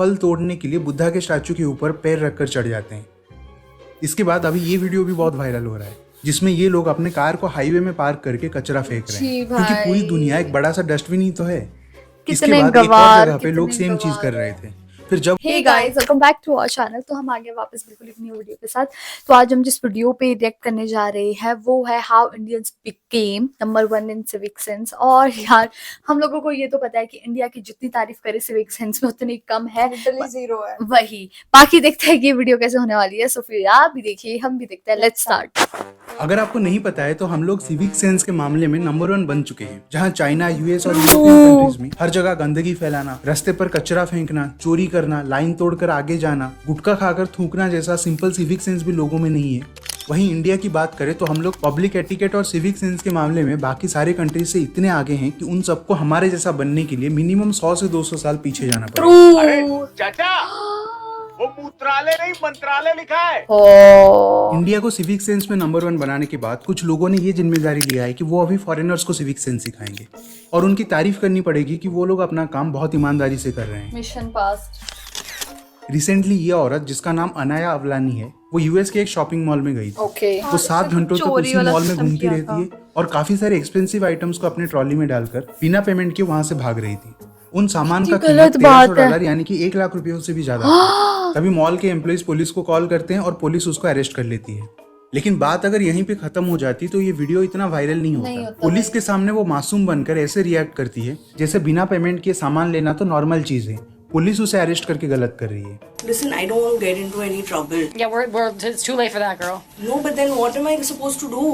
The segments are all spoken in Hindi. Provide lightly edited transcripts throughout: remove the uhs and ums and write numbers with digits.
फल तोड़ने के लिए बुद्धा के स्टैचू के ऊपर पैर रखकर चढ़ जाते हैं। इसके बाद अभी ये वीडियो भी बहुत वायरल हो रहा है जिसमें ये लोग अपने कार को हाईवे में पार्क करके कचरा फेंक रहे हैं, क्योंकि पूरी दुनिया एक बड़ा सा डस्टबिन ही तो है। इसके बाद एक और जगह पे लोग सेम चीज कर रहे थे। फिर जब hey guys, welcome back to our channel. तो हम आ गए वापस बिल्कुल एक न्यू वीडियो के साथ। तो आज हम जिस वीडियो पे रिएक्ट करने जा रहे हैं वो है how Indians became number 1 in civic sense. और यार हम लोगों को ये तो पता है कि इंडिया की जितनी तारीफ करे सिविक सेंस में उतनी कम है, जीरो है। वही बाकी देखते हैं कि ये वीडियो कैसे होने वाली है। सो फिर आप भी देखिए, हम भी देखते हैं। Let's start. अगर आपको नहीं पता है तो हम लोग सिविक सेंस के मामले में नंबर 1 बन चुके हैं, जहां चाइना, यूएस और यूरोपियन कंट्रीज में हर जगह गंदगी फैलाना, रास्ते पर कचरा फेंकना, चोरी करना, लाइन तोड़कर आगे जाना, गुटखा खाकर थूकना जैसा सिंपल सिविक सेंस भी लोगों में नहीं है। वहीं इंडिया की बात करें तो हम लोग पब्लिक एटिकेट और सिविक सेंस के मामले में बाकी सारे कंट्रीज से इतने आगे हैं कि उन सबको हमारे जैसा बनने के लिए मिनिमम 100 से 200 साल पीछे जाना पड़ेगा। अरे चाचा, वो मूत्रालय नहीं मंत्रालय लिखा है। इंडिया को सिविक सेंस में नंबर 1 बनाने के बाद कुछ लोगों ने ये जिम्मेदारी लिया है कि वो अभी फॉरेनर्स को सिविक सेंस सिखाएंगे और उनकी तारीफ करनी पड़ेगी कि वो लोग अपना काम बहुत ईमानदारी से कर रहे हैं। Mission past. रिसेंटली ये औरत जिसका नाम अनाया अवलानी है, वो यूएस के एक शॉपिंग मॉल में गई थी। वो 7 घंटों तक उसी मॉल में घूमती रहती है और काफी सारे एक्सपेंसिव आइटम्स को अपने ट्रॉली में डालकर बिना पेमेंट के वहां से भाग रही थी। उन सामान का कीमत $1300 यानी कि 1 लाख रुपयों से भी ज्यादा था। तभी मॉल के एम्प्लॉइज पुलिस को कॉल करते हैं और पुलिस उसको अरेस्ट कर लेती है। लेकिन बात अगर यहीं पे खत्म हो जाती तो ये वीडियो इतना वायरल नहीं होता। पुलिस के सामने वो मासूम बनकर ऐसे रिएक्ट करती है जैसे बिना पेमेंट के सामान लेना तो नॉर्मल चीज है। पुलिस उसे अरेस्ट करके गलत कर रही है। Listen, I don't want to get into any trouble. Yeah, it's too late for that, girl. No, but then what am I supposed to do?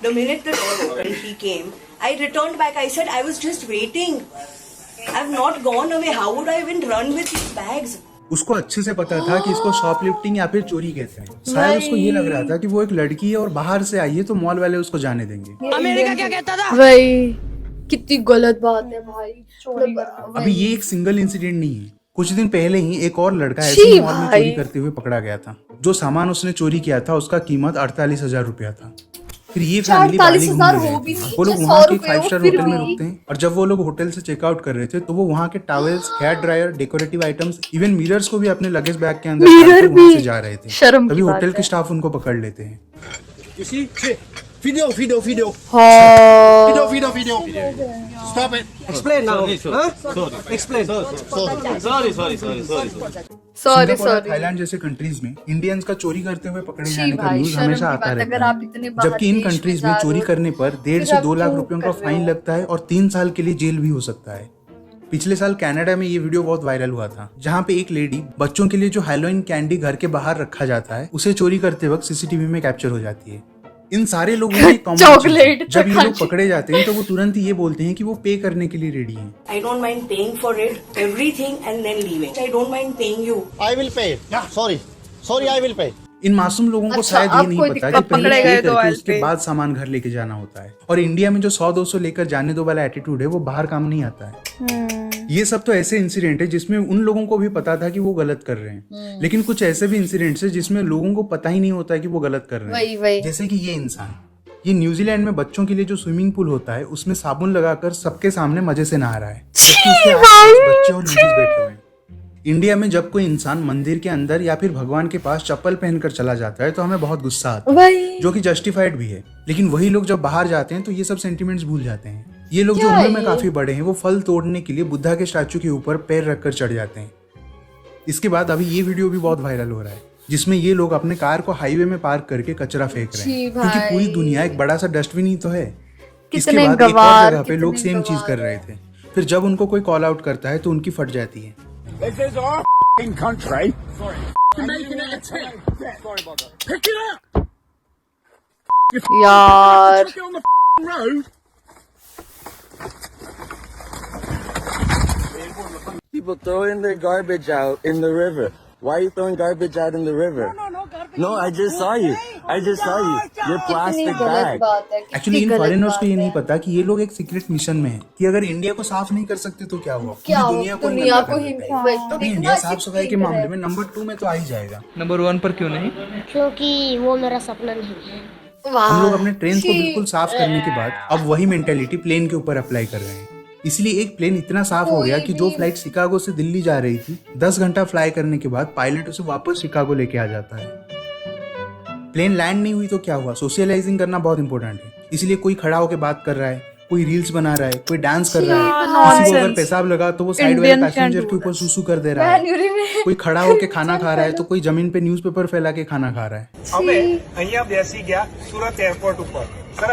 The minute that he came, I returned back. I said I was just waiting. I've not gone away. How would I even run with these bags? उसको अच्छे से पता था कि इसको शॉपलिफ्टिंग या फिर चोरी कहते हैं। शायद उसको ये लग रहा था कि वो एक लड़की है और बाहर से आई है तो मॉल वाले उसको जाने देंगे। अमेरिका क्या कहता था? वही कितनी गलत बात है भाई, चोरी करना। अभी ये एक सिंगल इंसिडेंट नहीं है। कुछ दिन पहले ही एक और लड़का ऐसे मॉल में चोरी करते हुए पकड़ा गया था। जो सामान उसने चोरी किया था उसका कीमत 48,000 रुपया था। फिर ये फैमिली बाली घूम रही थी। वो लोग वहाँ के 5 स्टार होटल में रुकते हैं और जब वो लोग होटल से चेकआउट कर रहे थे तो वो वहाँ के towels, hair dryer, decorative items, even mirrors को भी अपने लगेज बैग के अंदर वहाँ से जा रहे थे। तभी होटल के स्टाफ उनको पकड़ लेते हैं। Video. Stop it. Explain now. Explain. Sorry. Thailand जैसे कंट्रीज में इंडियंस का चोरी करते हुए पकड़े जाने का न्यूज हमेशा आता रहता है, जबकि इन कंट्रीज में चोरी करने पर 1.5 से 2 लाख रुपयों का फाइन लगता है और 3 साल के लिए जेल भी हो सकता है। पिछले साल कनाडा में ये वीडियो बहुत वायरल हुआ था, जहाँ पे एक लेडी बच्चों के लिए जो हैलोवीन कैंडी घर के बाहर रखा जाता है उसे चोरी करते वक्त सीसीटीवी में कैप्चर हो जाती है। इन सारे लोगों में चॉकलेट, जब ये लोग पकड़े जाते हैं तो वो तुरंत ही ये बोलते हैं कि वो पे करने के लिए रेडी हैं। I don't mind paying for it, everything, and then leaving. I don't mind paying you. I will pay. Sorry, I will pay. इन मासूम लोगों को शायद ये नहीं पता कि पहले पे करके उसके बाद सामान घर लेके जाना होता है। और इंडिया में जो 100-200 लेकर जाने दो वाला एटीट्यूड है वो बाहर काम नहीं आता है। ये सब तो ऐसे इंसिडेंट है जिसमें उन लोगों को भी पता था कि वो गलत कर रहे हैं, लेकिन कुछ ऐसे भी इंसिडेंट्स है जिसमें लोगों को पता ही नहीं होता है कि वो गलत कर रहे हैं। जैसे कि ये इंसान, ये न्यूजीलैंड में बच्चों के लिए जो स्विमिंग पूल होता है उसमें साबुन लगाकर सबके सामने मजे से नहा रहा है, जबकि उसके आसपास बच्चे और लेडीज बैठे हुए हैं। इंडिया में जब कोई इंसान मंदिर के अंदर या फिर भगवान के पास चप्पल पहनकर चला जाता है तो हमें बहुत गुस्सा आता है, जो कि जस्टिफाइड भी है। लेकिन वही लोग जब बाहर जाते हैं तो ये सब सेंटिमेंट्स भूल जाते हैं। ये लोग जो उम्र में काफी बड़े हैं वो फल तोड़ने के लिए बुद्धा के स्टैचू के ऊपर पैर रखकर चढ़ जाते हैं। इसके बाद अभी ये वीडियो भी बहुत वायरल हो रहा है जिसमें ये लोग अपने कार को हाईवे में पार्क करके कचरा फेंक रहे हैं, क्योंकि पूरी दुनिया एक बड़ा सा डस्टबिन ही तो है। इसके बाद एक और जगह पे लोग सेम चीज कर रहे थे। फिर जब उनको कोई कॉल आउट करता है तो उनकी फट जाती है। This is our country. Sorry. You're making it a tip. Sorry about that. Pick it up. यार Get on the road. People throwing their garbage out in the river. Why are you throwing garbage out in the river? No, I just saw you. Your plastic bag. Actually in foreigners को ये नहीं पता कि ये लोग एक सीक्रेट मिशन में हैं कि अगर इंडिया को साफ नहीं कर सकते तो क्या हुआ, दुनिया को ही तभी इंडिया साफ सफाई के मामले में नंबर 2 में तो आ ही जाएगा। नंबर 1 पर क्यों नहीं? क्योंकि वो मेरा सपना नहीं है। हम लोग अपने ट्रेन को बिल्कुल साफ करने के बाद अब वही मेंटेलिटी प्लेन के ऊपर अप्लाई कर रहे हैं। इसलिए एक प्लेन इतना साफ हो गया कि जो फ्लाइट शिकागो से दिल्ली जा रही थी 10 घंटा फ्लाई करने के बाद पायलट उसे वापस शिकागो लेके आ जाता है। प्लेन लैंड नहीं हुई तो क्या हुआ, सोशलाइजिंग करना बहुत इंपॉर्टेंट है। इसलिए कोई खड़ा होकर बात कर रहा है, कोई रील्स बना रहा है, कोई डांस कर रहा है, किसी को अगर पेशाब लगा तो वो साइड वाले पैसेंजर के ऊपर सुसु कर दे रहा है, कोई खड़ा होकर खाना खा रहा है तो कोई जमीन पे न्यूज़पेपर फैला के खाना खा रहा है।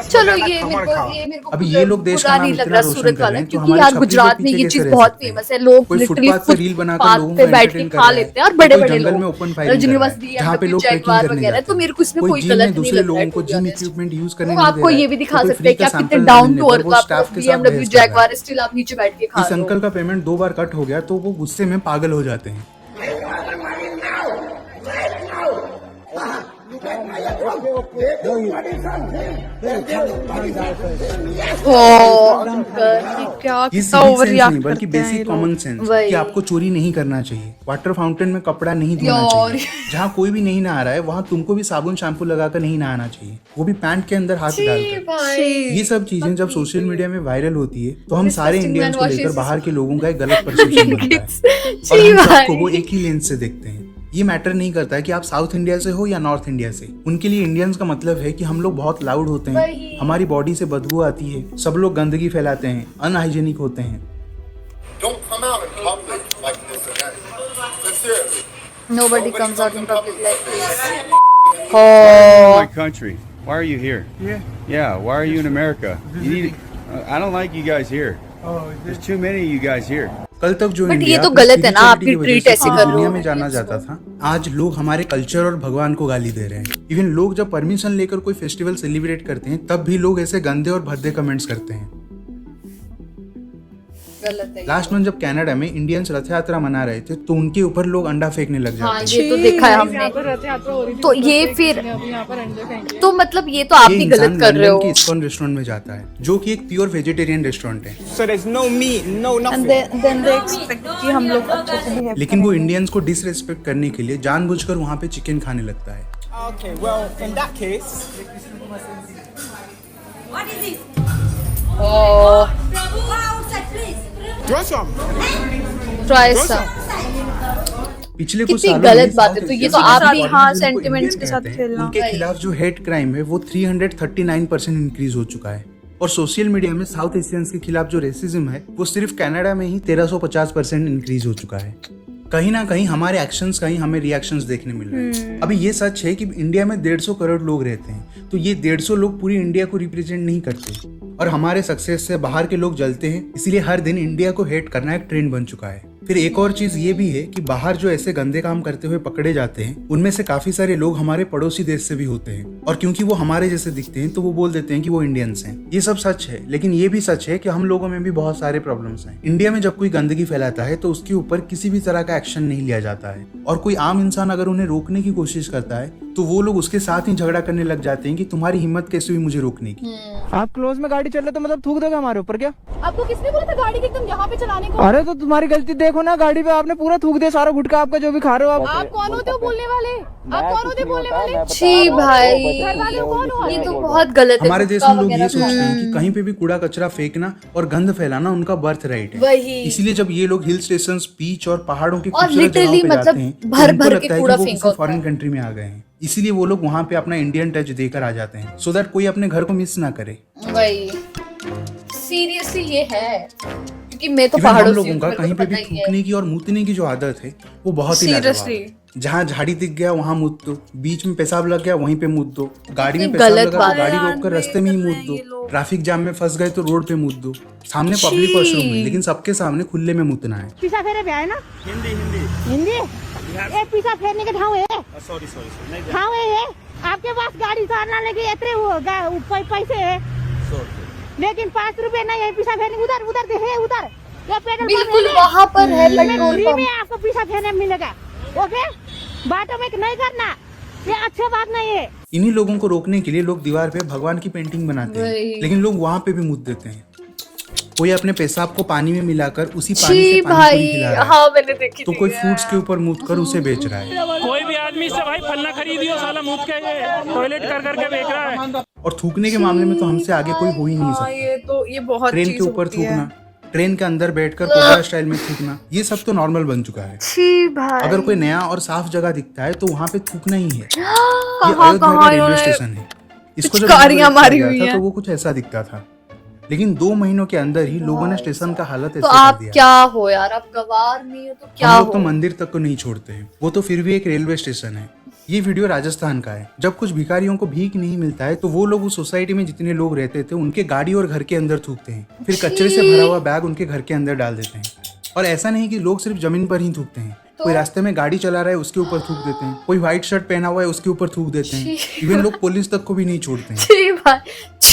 चलो ये मेरे को अभी ये लोग देश का नाम इतना रोशन कर रहे हैं, क्योंकि यार गुजरात में ये चीज बहुत फेमस है। लोग कोई फुटपाथ पे रील बनाकर लोगों को बैठ के खा लेते हैं और बड़े बड़े जंगल में ओपन फायरिंग यूनिवर्सिटी जहाँ पे लोग ट्रेकिंग करने जाते हैं, तो मेरे को इसमें कोई जिम में गलत नहीं दूसरे लोगों को लगता जिम है। इक्विपमेंट यूज करने वो नहीं दे आपको रहा ये है, भी दिखा तो कोई सकते हैं कि फ्री आप का कितने सैंपल डाउन लेने टू पर अर्थ वो आप स्टाफ के साथ BMW बहस कर रहा है। जैगवार स्टिल आप नीचे बैठ के खा इस रहे हो। अंकल का पेमेंट 2 बार कट हो गया तो वो गुस्से में पागल हो जाते हैं। क्या ये कितना सिविक ओवर सेंस रिएक्ट नहीं बल्कि करते हैं ये बेसिक लोग। कॉमन सेंस वही। कि आपको चोरी नहीं करना चाहिए। वाटर फाउंटेन में कपड़ा नहीं धोना यार। चाहिए। जहाँ कोई भी नहीं नहा रहा है वहाँ तुमको भी साबुन शैम्पू लगाकर नहीं नहाना चाहिए, वो भी पैंट के अंदर हाथ डालकर। ये सब चीजें जब सोशल मीडिया में वायरल होती है तो हम सारे इंडियंस को लेकर बाहर के लोगों का एक गलत परसेप्शन बनता है और हम सबको वो एक ही लेंस से देखते हैं। ये मैटर नहीं करता है कि आप साउथ इंडिया से हो या नॉर्थ इंडिया से। उनके लिए इंडियंस का मतलब है कि हम लोग बहुत लाउड होते हैं, हमारी बॉडी से बदबू आती है, सब लोग गंदगी फैलाते हैं, अनहाइजेनिक होते हैं। Don't come out in public like this again. Sincerely. Nobody comes out in public like this. My country. Why are you here? Yeah, why are you in America? You need, I don't like you guys here. There's too many of you guys here. कल तक जो But इंडिया ये तो अपनी गलत है ना, spirituality आपकी की वजह treat से ऐसे पूरी कर रहे हो। दुनिया में जाना जाता था, आज लोग हमारे कल्चर और भगवान को गाली दे रहे हैं। इवन लोग जब परमिशन लेकर कोई फेस्टिवल सेलिब्रेट करते हैं तब भी लोग ऐसे गंदे और भद्दे कमेंट्स करते हैं। गलत है। लास्ट मंथ जब कनाडा में इंडियंस रथ यात्रा मना रहे थे तो उनके ऊपर लोग अंडा फेंकने लग हाँ जाते हैं। ये तो देखा है हमने। तो ये फिर तो मतलब ये तो आप ये ही इंसान गलत कर रहे लंदन हो। के इस्कॉन रेस्टोरेंट में जाता है जो कि एक प्योर वेजिटेरियन रेस्टोरेंट है, So there's no meat, no And nothing. then they expect कि हम लोग अच्छे से behave लेकिन वो इंडियंस को डिसरेस्पेक्ट करने के लिए जानबूझकर वहाँ पे चिकन खाने लगता है। Okay, well, in that case, What is it? Oh, Prabhu, go outside, please. try some. try some। पिछले कुछ कितनी सालों गलत में बात है, South तो ये Asian तो आप भी जिनको हाँ Indian sentiments के कहते साथ हैं, खेलना। उनके खिलाफ जो हेट क्राइम है वो 339% इंक्रीज हो चुका है। और सोशल मीडिया में साउथ एशियंस के खिलाफ जो रेसिज्म है वो सिर्फ कनाडा में ही 1350% इंक्रीज हो चुका है। कहीं ना कहीं हमारे एक्शंस का ही हमें रिएक्शंस देखने मिल रहे हैं। अभी ये सच है कि इंडिया में 150 करोड़ लोग रहते हैं, तो ये 150 लोग पूरी इंडिया को रिप्रेजेंट नहीं करते और हमारे सक्सेस से बाहर के लोग जलते हैं। इसलिए हर दिन इंडिया को हेट करना एक ट्रेंड बन चुका है। फिर एक और चीज ये भी है कि बाहर जो ऐसे गंदे काम करते हुए पकड़े जाते हैं उनमें से काफी सारे लोग हमारे पड़ोसी देश से भी होते हैं और क्योंकि वो हमारे जैसे दिखते हैं तो वो बोल देते हैं कि वो इंडियंस हैं। ये सब सच है, लेकिन ये भी सच है कि हम लोगों में भी बहुत सारे प्रॉब्लम्स हैं। इंडिया में जब कोई गंदगी फैलाता है तो उसके ऊपर किसी भी तरह का एक्शन नहीं लिया जाता है और कोई आम इंसान अगर उन्हें रोकने की कोशिश करता है तो वो लोग उसके साथ ही झगड़ा करने लग जाते हैं कि तुम्हारी हिम्मत कैसे हुई मुझे रोकने की। आप क्लोज में गाड़ी चल रहे तो मतलब थूक दोगे हमारे ऊपर क्या? आपको किसने बोला था गाड़ी की एकदम यहाँ पे चलाने को? अरे तो तुम्हारी गलती देखो ना, गाड़ी पे आपने पूरा थूक दिया सारा गुटखा आपका जो भी खा रहे हो आप। आप कौन होते हो बोलने वाले? आप कौन होते हो बोलने वाले? छी भाई, घर वाले कौन हो? ये तो बहुत गलत है। हमारे देश गुटखा में लोग ये वगैरह सोचते हैं कि खाना। कहीं पे भी कूड़ा कचरा फेंकना और गंद फैलाना उनका बर्थ राइट है। वही। इसीलिए जब ये लोग हिल स्टेशन, बीच और पहाड़ों की और खूबसूरत जगहों literally पे मतलब जाते हैं तो भर उनको भर लगता के है कि कूड़ा वो फेंका किसी होता फॉरेन कंट्री में आ गए हैं। इसीलिए वो लोग वहाँ पे अपना इंडियन टच देकर आ जाते हैं सो दैट कोई अपने घर को मिस ना करे। वही सीरियसली ये है क्योंकि मैं तो Even पहाड़ों हम से लोगों हूँ, का मेरे को कहीं तो पे भी पता ही है। थूकने की और मूतने की जो आदत है वो बहुत ही लाजवाब Seriously। है। जहाँ झाड़ी दिख गया वहाँ मूत दो, बीच में पेशाब लग गया वहीं पे मूत दो, गाड़ी में कितनी पेशाब गलत लगा बात तो गाड़ी है रोक कर रास्ते में ही मूत दो, ट्रैफिक जाम में फंस गए तो रोड पे मूत दो, सामने पब्लिक वॉशरूम में, लेकिन सबके सामने खुले में मूतना है। पीछा फेरे पे आए ना? हिंदी ये पीछा फेरने के ठाव है। सॉरी ठाव है ये। आपके पास गाड़ी चलाने के इतने पैसे है लेकिन 5 रुपए नहीं है पीछा फेरने। उधर उधर देखे उधर ये पेट्रोल बिल्कुल वहाँ पर है पेट्रोल फ्री पंप। में आपको पीछा फेरने मिलेगा। ओके, बातों में नहीं करना, ये अच्छा बात नहीं है। इन्हीं लोगों को रोकने के लिए लोग दीवार पे भगवान की पेंटिंग बनाते हैं, वही। लेकिन लोग वहाँ पे भी मूत देते हैं। कोई अपने पेशाब को पानी में मिलाकर उसी पानी छी से पानी भाई, पूरी खिला रहा है, हाँ मैंने देखी तो थी। कोई फ्रूट्स के ऊपर मूत कर उसे बेच रहा है कोई भी आदमी से भाई फलना खरीदियो साला मुफ्त के ये टॉयलेट कर करके बेच रहा है। और थूकने के मामले में तो हमसे आगे कोई हो ही नहीं हाँ, सकता। ये तो ये बहुत ट्रेन चीज के ऊपर होती है। थूकना, ट्रेन के अंदर बैठकर कोबरा स्टाइल में थूकना, ये सब तो नॉर्मल बन चुका है। छी भाई, अगर कोई नया और साफ जगह दिखता है तो वहाँ पे थूकना ही है। ये अयोध्या का रेलवे स्टेशन है। इसको जब गाड़ियां मारी हुई था हैं। तो वो कुछ ऐसा दिखता था, लेकिन 2 महीनों के अंदर ही लोगों ने स्टेशन का हालत तो ऐसे कर आप दिया। क्या हो यार, आप गवार नहीं हो तो क्या हम हो। लोग तो मंदिर तक को नहीं छोड़ते हैं, वो तो फिर भी एक रेलवे स्टेशन है। ये वीडियो राजस्थान का है। जब कुछ भिखारियों को भीख नहीं मिलता है तो वो लोग उस सोसाइटी में जितने लोग रहते थे उनके गाड़ी और घर के अंदर थूकते हैं, फिर कचरे से भरा हुआ बैग उनके घर के अंदर डाल देते हैं। और ऐसा नहीं कि लोग सिर्फ जमीन पर ही थूकते हैं, कोई रास्ते में गाड़ी चला रहा है उसके ऊपर थूक देते हैं, कोई व्हाइट शर्ट पहना हुआ है उसके ऊपर थूक देते हैं, इवन लोग पुलिस तक को भी नहीं छोड़ते हैं। छी भाई,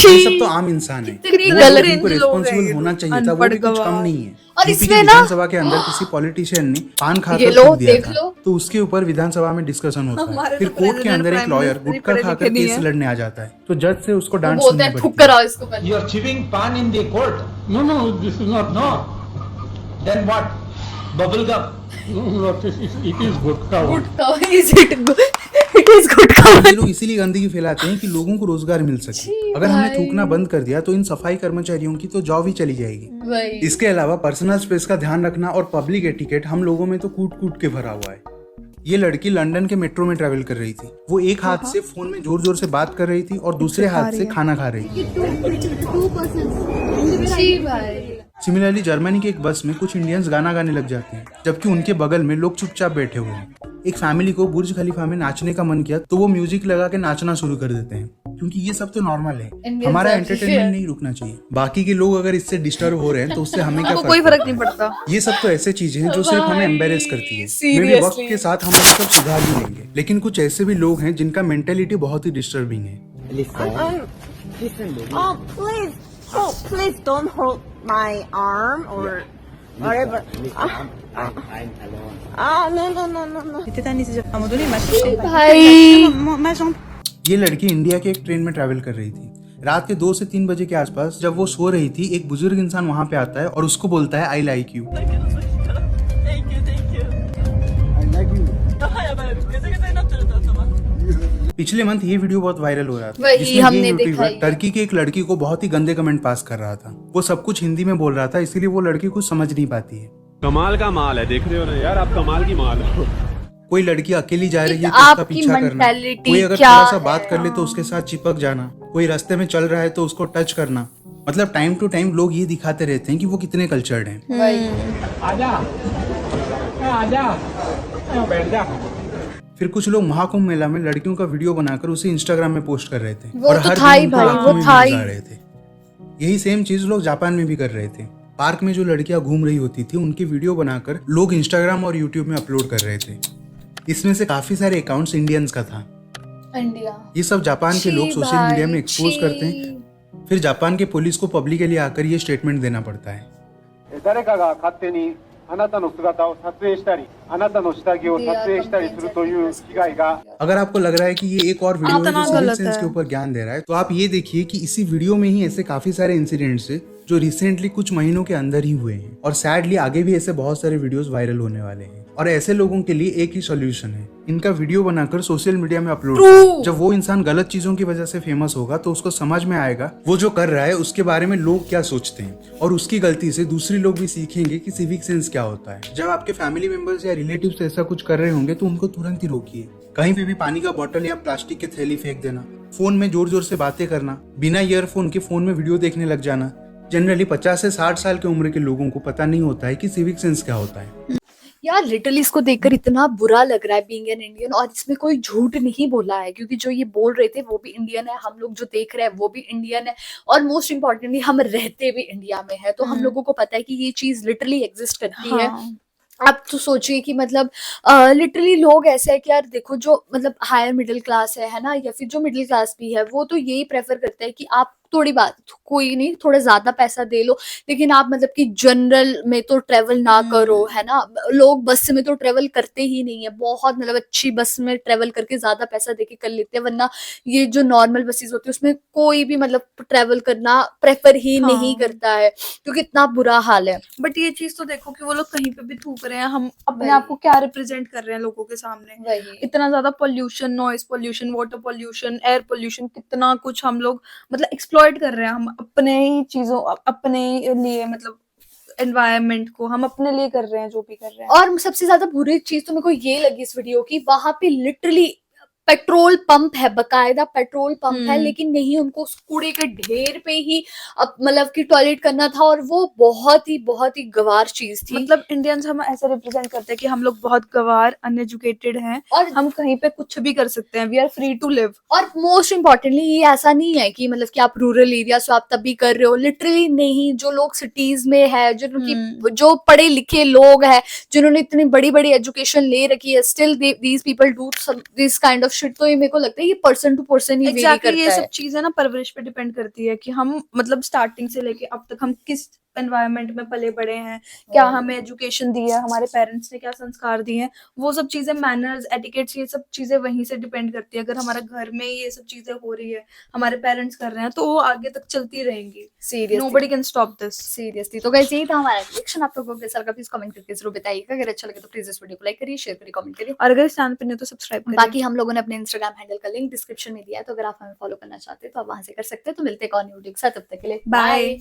ये सब तो आम इंसान है। कितनी वो गलत उनको रिस्पॉन्सिबल होना चाहिए था, वो भी कुछ कम नहीं है। और यूपी इसमें की ना विधानसभा के अंदर किसी पॉलिटिशियन ने पान ये खाकर लो, थूक दिया देख था, लो। तो उसके ऊपर विधानसभा में डिस्कशन होता है, हमारे फिर तो कोर्ट के अंदर एक प्रेसिडेंट, लॉयर प्राइम गुटखा मिनिस्टर खाकर दिखे केस नहीं लड़ने आ जाता है, तो जज से उसको डांट बोलते सुननी हैं पड़ती थूक है। कर आओ इसको पहले। You are chewing pan in the court. No, this is not. No. Then what? Bubble gum. No, it is gutkha. It is good ये लोग इसीलिए गंदगी फैलाते हैं कि लोगों को रोजगार मिल सके। अगर हमने थूकना बंद कर दिया तो इन सफाई कर्मचारियों की तो जॉब ही चली जाएगी। इसके अलावा पर्सनल स्पेस का ध्यान रखना और पब्लिक एटिकेट हम लोगों में तो कूट कूट के भरा हुआ है। ये लड़की लंदन के मेट्रो में ट्रैवल कर रही थी। वो एक हाथ से फोन में जोर जोर से बात कर रही थी और दूसरे हाथ से खाना खा रही थी। सिमिलरली जर्मनी के एक बस में कुछ इंडियंस गाना गाने लग जाते हैं, जबकि उनके बगल में लोग चुपचाप बैठे हुए हैं। एक फैमिली को बुर्ज खलीफा में नाचने का मन किया तो वो म्यूजिक लगा के नाचना शुरू कर देते हैं, क्योंकि ये सब तो नॉर्मल है। हमारा एंटरटेनमेंट नहीं रुकना चाहिए। बाकी के लोग अगर इससे डिस्टर्ब हो रहे हैं तो उससे हमें क्या कोई फर्क नहीं पड़ता। ये सब तो ऐसे चीजें हैं जो सिर्फ हमें एम्बेरेस करती है। मे भी वक्त के साथ हम लोग सब सुधार भी लेंगे, लेकिन कुछ ऐसे भी लोग हैं जिनका मेंटेलिटी बहुत ही डिस्टर्बिंग है। Please don't hold my arm or whatever. No. भाई, ये लड़की इंडिया के एक ट्रेन में ट्रैवल कर रही थी। रात के 2 से 3 बजे के आसपास जब वो सो रही थी, एक बुजुर्ग इंसान वहां पे आता है और उसको बोलता है आई लाइक यू। पिछले मंथ ये वीडियो बहुत वायरल हो रहा था, वही जिसमें हमने ये देखा यूट्यूबर ही। टर्की के एक लड़की को बहुत ही गंदे कमेंट पास कर रहा था। वो सब कुछ हिंदी में बोल रहा था, इसीलिए वो लड़की कुछ समझ नहीं पाती है। कमाल का माल है, देख रहे हो ना यार, आप कमाल की माल हो। कोई लड़की अकेली जा रही है तो आपकी उसका पीछा करना, mentality कोई अगर क्या थोड़ा सा है? बात कर ले तो उसके साथ चिपक जाना, कोई रास्ते में चल रहा है तो उसको टच करना। मतलब टाइम टू टाइम लोग ये दिखाते रहते हैं कि वो कितने कल्चर्ड हैं। फिर कुछ लोग महाकुंभ मेला में लड़कियों का वीडियो बनाकर उसे इंस्टाग्राम में पोस्ट कर रहे थे वो और तो हर था ही दिन उनको भाई, लाखों वो में था views ही। आ रहे थे। यही सेम चीज लोग जापान में भी कर रहे थे। पार्क में जो लड़कियां घूम रही होती थी उनकी वीडियो बनाकर लोग इंस्टाग्राम और यूट्यूब में अपलोड कर रहे थे। इसमें से काफी सारे अकाउंट्स इंडियंस का था। इंडिया, ये सब जापान के लोग सोशल मीडिया में एक्सपोज करते हैं, फिर जापान के पुलिस को पब्लिकली आकर ये स्टेटमेंट देना पड़ता है। 誰かが勝手にあなたの姿を撮影したり、あなたの下着を撮影したりするという被害が अगर आपको लग रहा है कि ये एक और वीडियो है जो सिविक सेंस के ऊपर ज्ञान दे रहा है, तो आप ये देखिए कि इसी वीडियो में ही ऐसे काफी सारे इंसिडेंट्स है जो रिसेंटली कुछ महीनों के अंदर ही हुए हैं, और सैडली आगे भी ऐसे बहुत सारे वीडियोस वायरल होने वाले हैं। और ऐसे लोगों के लिए एक ही सॉल्यूशन है, इनका वीडियो बनाकर सोशल मीडिया में अपलोड करो। जब वो इंसान गलत चीजों की वजह से फेमस होगा तो उसको समझ में आएगा वो जो कर रहा है उसके बारे में लोग क्या सोचते हैं, और उसकी गलती से दूसरे लोग भी सीखेंगे कि सिविक सेंस क्या होता है। जब आपके फैमिली मेंबर्स या रिलेटिव्स ऐसा कुछ कर रहे होंगे तो उनको तुरंत ही रोकिए। कहीं पे भी पानी का बोतल या प्लास्टिक के थैली फेंक देना, फोन में जोर जोर से बातें करना, बिना ईयरफोन के फोन में वीडियो देखने लग जाना। जनरली 50 से 60 साल की उम्र के लोगों को पता नहीं होता है कि सिविक सेंस क्या होता है। यार लिटरली इसको देखकर इतना बुरा लग रहा है बीइंग एन इंडियन, और इसमें कोई झूठ नहीं बोला है, क्योंकि जो ये बोल रहे थे वो भी इंडियन है, हम लोग जो देख रहे हैं वो भी इंडियन है, और मोस्ट इम्पोर्टेंटली हम रहते भी इंडिया में है, तो हम लोगों को पता है कि ये चीज लिटरली एग्जिस्ट करती है। आप तो सोचिए कि मतलब लिटरली लोग ऐसे है कि यार देखो, जो मतलब हायर मिडिल क्लास है ना, या फिर जो मिडिल क्लास भी है, वो तो यही प्रेफर करता है कि आप थोड़ी बात, कोई नहीं, थोड़ा ज्यादा पैसा दे लो, लेकिन आप मतलब कि जनरल में तो ट्रेवल ना करो, है ना। लोग बस में तो ट्रेवल करते ही नहीं है, बहुत मतलब अच्छी बस में ट्रेवल करके ज्यादा पैसा देके कर लेते हैं, वरना ये जो नॉर्मल बसेस होती है उसमें कोई भी मतलब ट्रेवल करना प्रेफर ही नहीं करता है, क्योंकि इतना बुरा हाल है। बट ये चीज तो देखो कि वो लोग कहीं पे भी थूक रहे हैं, हम अपने आप को क्या रिप्रेजेंट कर रहे हैं लोगों के सामने। इतना ज्यादा pollution, noise pollution, water pollution, air pollution, कितना कुछ हम लोग मतलब एक्सप्लॉइट कर रहे हैं, हम अपने ही चीजों, अपने लिए मतलब एनवायरनमेंट को, हम अपने लिए कर रहे हैं जो भी कर रहे हैं। और सबसे ज्यादा बुरी चीज तो मेरे को ये लगी इस वीडियो की, वहां पे लिटरली पेट्रोल पंप है, बकायदा पेट्रोल पंप है, लेकिन नहीं, उनको उस कूड़े के ढेर पे ही मतलब कि टॉयलेट करना था, और वो बहुत ही गवार चीज थी। मतलब इंडियंस हम ऐसे रिप्रेजेंट करते हैं कि हम लोग बहुत गवार, अनएजुकेटेड हैं और हम कहीं पे कुछ भी कर सकते हैं, we are free to live. और मोस्ट इम्पोर्टेंटली ये ऐसा नहीं है कि मतलब कि आप रूरल एरिया से आप तभी कर रहे हो, लिटरली नहीं, जो लोग सिटीज में है, जो पढ़े लिखे लोग हैं, जिन्होंने इतनी बड़ी बड़ी एजुकेशन ले रखी है, still these people do this kind of shit. तो ये मेरे को लगता है ये पर्सन टू पर्सन ही वेरी करता है। ये सब चीजें ना परवरिश पे डिपेंड करती है कि हम मतलब स्टार्टिंग से लेके अब तक हम किस एनवायरनमेंट में पले बड़े हैं, क्या हमें एजुकेशन दी है, हमारे पेरेंट्स ने क्या संस्कार दिए हैं, वो सब चीजें, मैनर्स, एटिकेट्स, ये सब चीजें वहीं से डिपेंड करती है। अगर हमारे घर में ये सब चीजें हो रही है, हमारे पेरेंट्स कर रहे हैं, तो वो आगे तक चलती रहेंगी। Seriously, nobody can stop this. Seriously. तो गाइस, यही था हमारा रिएक्शन। आप लोगों को कैसा लगा प्लीज कमेंट करके जरूर बताइएगा। अगर अच्छा लगे तो प्लीज इस वीडियो को लाइक करिए, शेयर करिए, कमेंट करिए, और अगर चैनल पर नहीं तो सब्सक्राइब करिए। बाकी हम लोगों ने अपने इंस्टाग्राम हैंडल का लिंक डिस्क्रिप्शन में दिया है, तो अगर आप हमें फॉलो करना चाहते हैं तो आप वहां से कर सकते हैं। तो मिलते हैं एक और न्यू वीडियो के साथ, तब तक के लिए बाय।